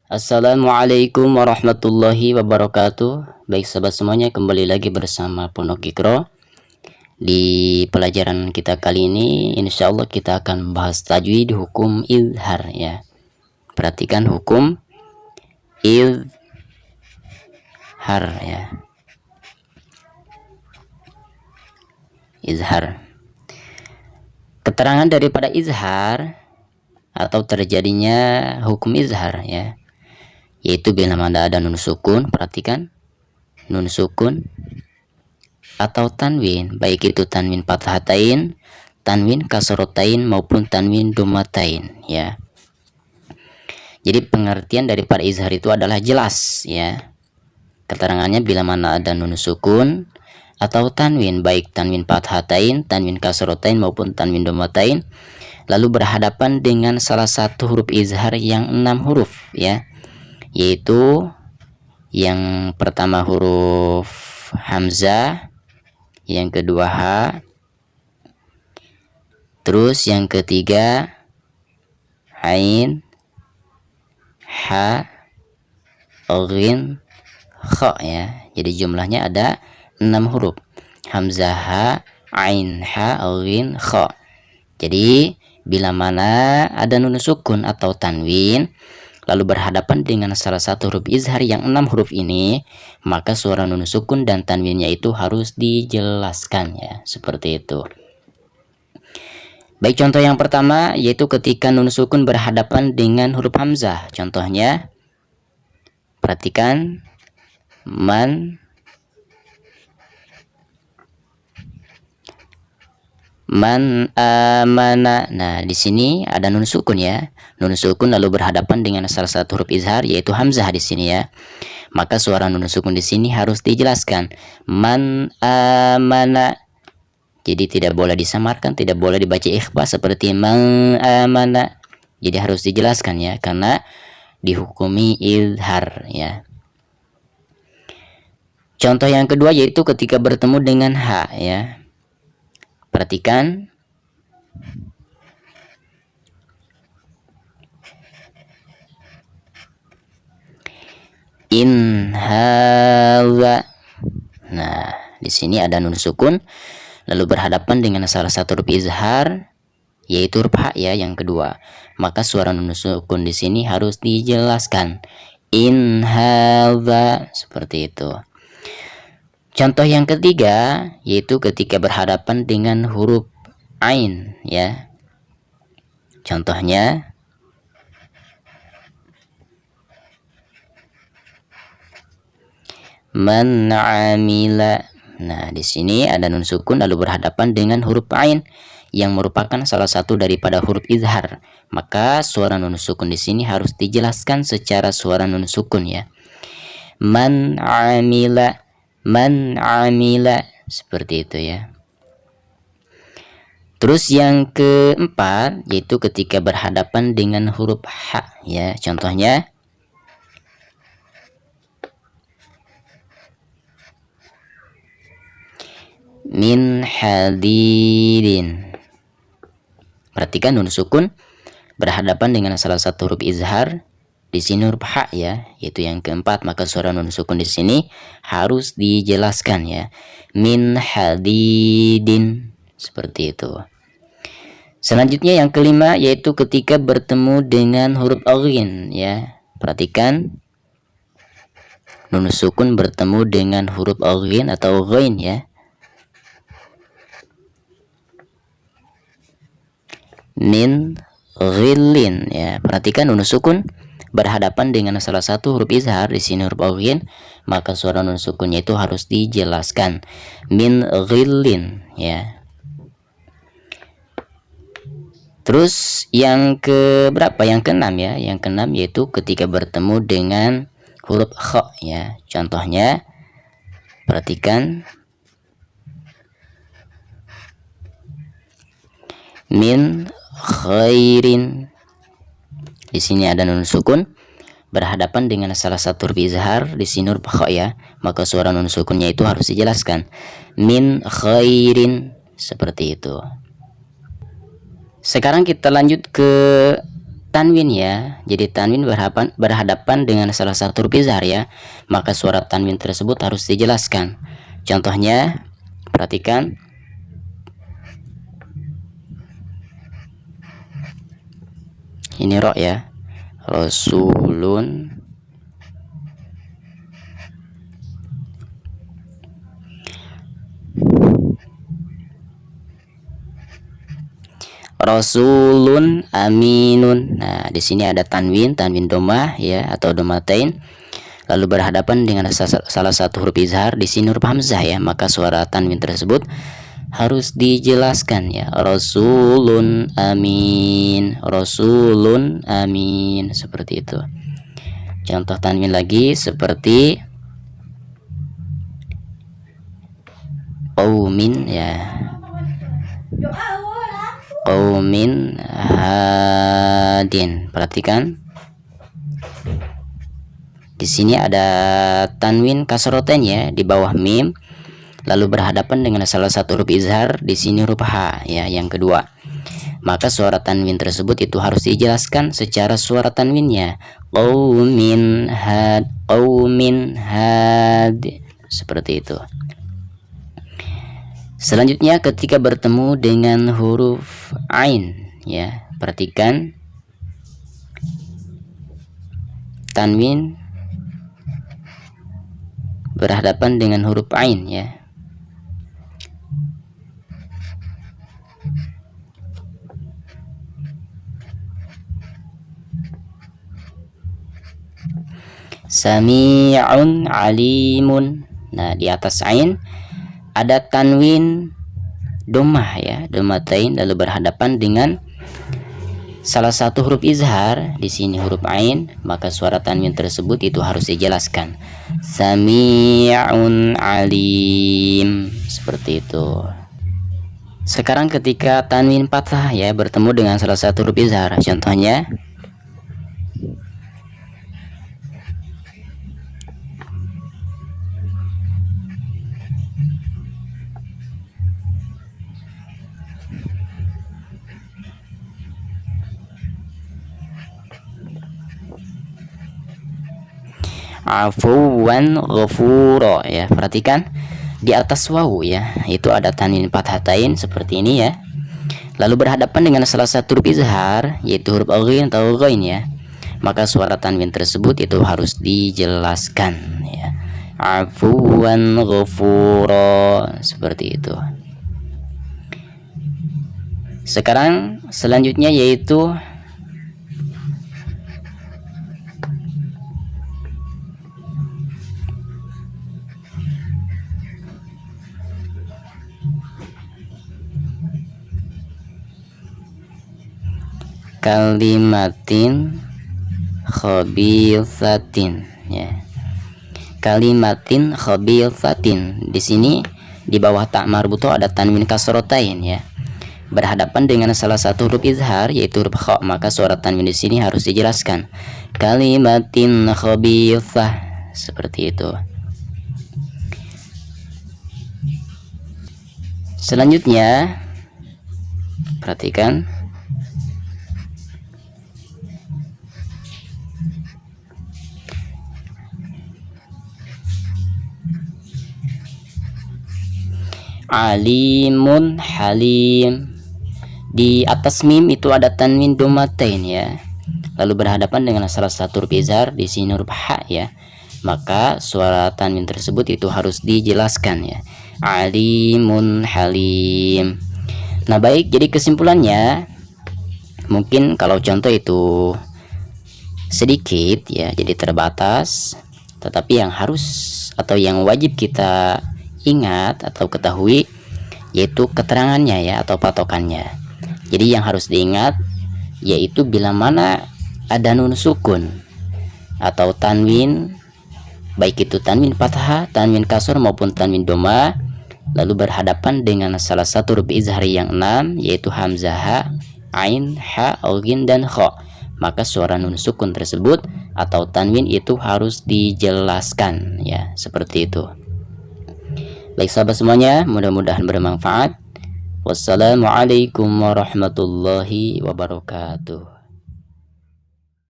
Assalamualaikum warahmatullahi wabarakatuh. Baik sahabat semuanya, kembali lagi bersama Pondok Iqra. Di pelajaran kita kali ini insya Allah kita akan membahas tajwid hukum izhar ya. Perhatikan hukum izhar ya. Izhar. Keterangan daripada izhar atau terjadinya hukum izhar ya, yaitu bila mana ada nun sukun. Perhatikan, nun sukun atau tanwin, baik itu tanwin fathatain, tanwin kasrotain maupun tanwin domatain ya. Jadi pengertian daripada izhar itu adalah jelas ya. Keterangannya bila mana ada nun sukun atau tanwin, baik tanwin fathatain, tanwin kasrotain maupun tanwin domatain, lalu berhadapan dengan salah satu huruf izhar yang 6 huruf ya, yaitu yang pertama huruf hamzah, yang kedua ha, terus yang ketiga ain, ha, ghin, kha ya. Jadi jumlahnya ada 6 huruf, hamzah, ha, ain, ha, ghin, kha. Jadi bila mana ada nun sukun atau tanwin lalu berhadapan dengan salah satu huruf izhar yang 6 huruf ini, maka suara nun sukun dan tanwinnya itu harus dijelaskan ya, seperti itu. Baik, contoh yang pertama yaitu ketika nun sukun berhadapan dengan huruf hamzah. Contohnya, perhatikan, man amana. Nah, di sini ada nun sukun ya. Nun sukun lalu berhadapan dengan salah satu huruf izhar yaitu hamzah di sini ya. Maka suara nun sukun di sini harus dijelaskan. Man amana. Jadi tidak boleh disamarkan, tidak boleh dibaca ikhfa seperti man amana. Jadi harus dijelaskan ya, karena dihukumi izhar ya. Contoh yang kedua yaitu ketika bertemu dengan ha ya. Perhatikan, in hadza. Nah, di sini ada nun sukun lalu berhadapan dengan salah satu huruf izhar yaitu huruf ha ya, yang kedua. Maka suara nun sukun di sini harus dijelaskan. In hadza, seperti itu. Contoh yang ketiga yaitu ketika berhadapan dengan huruf ain ya. Contohnya, man amila. Nah, di sini ada nun sukun lalu berhadapan dengan huruf ain yang merupakan salah satu daripada huruf izhar. Maka suara nun sukun di sini harus dijelaskan secara suara nun sukun ya. Man amila, man amila, seperti itu ya. Terus yang keempat yaitu ketika berhadapan dengan huruf ha ya. Contohnya, min hadirin. Perhatikan nun sukun berhadapan dengan salah satu huruf izhar di sini huruf ha ya, yaitu yang keempat. Maka suara nun sukun di sini harus dijelaskan ya. Min hadidin, seperti itu. Selanjutnya yang kelima yaitu ketika bertemu dengan huruf ghin ya. Perhatikan, nun sukun bertemu dengan huruf ghin atau ghain ya. Min ghillin ya. Perhatikan, nun sukun berhadapan dengan salah satu huruf izhar di sini huruf ghin, maka suara nun sukunnya itu harus dijelaskan. Min ghillin ya. Terus yang ke berapa? Yang keenam ya. Yang keenam yaitu ketika bertemu dengan huruf kha ya. Contohnya, perhatikan, min khairin. Di sini ada nun sukun berhadapan dengan salah satu huruf izhar di sini huruf kha ya. Maka suara nun sukunnya itu harus dijelaskan. Min khairin, seperti itu. Sekarang kita lanjut ke tanwin ya. Jadi tanwin berhadapan dengan salah satu huruf izhar ya, maka suara tanwin tersebut harus dijelaskan. Contohnya, perhatikan. Ini ro ya. Rasulun. Rasulun aminun. Nah, di sini ada tanwin domah ya atau domatain. Lalu berhadapan dengan salah satu huruf izhar, di sini huruf hamzah ya, maka suara tanwin tersebut harus dijelaskan ya. Rasulun amin, Rasulun amin, seperti itu. Contoh tanwin lagi seperti qaumin ya. Qaumin hadin. Perhatikan. Di sini ada tanwin kasroten ya di bawah mim, lalu berhadapan dengan salah satu huruf izhar, di sini huruf ha ya yang kedua. Maka suara tanwin tersebut itu harus dijelaskan secara suara tanwinnya. Qaumin had, qaumin had, seperti itu. Selanjutnya ketika bertemu dengan huruf ain ya, perhatikan tanwin berhadapan dengan huruf ain ya. Sami'un alimun. Nah, di atas ain ada tanwin domah ya, domatain, lalu berhadapan dengan salah satu huruf izhar, di sini huruf ain, maka suara tanwin tersebut itu harus dijelaskan. Sami'un alim, seperti itu. Sekarang ketika tanwin fathah ya bertemu dengan salah satu huruf izhar, contohnya afuwan ghafura ya. Perhatikan di atas wawu ya, itu ada tanwin fathatain seperti ini ya. Lalu berhadapan dengan salah satu huruf izhar, yaitu huruf ghain atau ghain ya. Maka suara tanwin tersebut itu harus dijelaskan ya. Afuwan ghafura, seperti itu. Sekarang selanjutnya yaitu kalimatin khabithatin ya. Kalimatin khabithatin, di sini di bawah ta marbuto ada tanwin kasrotain ya. Berhadapan dengan salah satu huruf izhar yaitu huruf kha, maka suara tanwin di sini harus dijelaskan. Kalimatin khabithah, seperti itu. Selanjutnya perhatikan alimun halim. Di atas mim itu ada tanwin domatain ya. Lalu berhadapan dengan salah satu huruf izhar, di sini huruf ha ya. Maka suara tanwin tersebut itu harus dijelaskan ya. Alimun halim. Nah, baik, jadi kesimpulannya mungkin kalau contoh itu sedikit ya, jadi terbatas, tetapi yang harus atau yang wajib kita ingat atau ketahui yaitu keterangannya ya atau patokannya. Jadi yang harus diingat yaitu bila mana ada nun sukun atau tanwin, baik itu tanwin fathah, tanwin kasur maupun tanwin doma, lalu berhadapan dengan salah satu huruf izhar yang 6 yaitu hamzah ha, ain, ha, ghin dan kha, maka suara nun sukun tersebut atau tanwin itu harus dijelaskan ya, seperti itu. Baik sahabat semuanya, mudah-mudahan bermanfaat. Wassalamualaikum warahmatullahi wabarakatuh.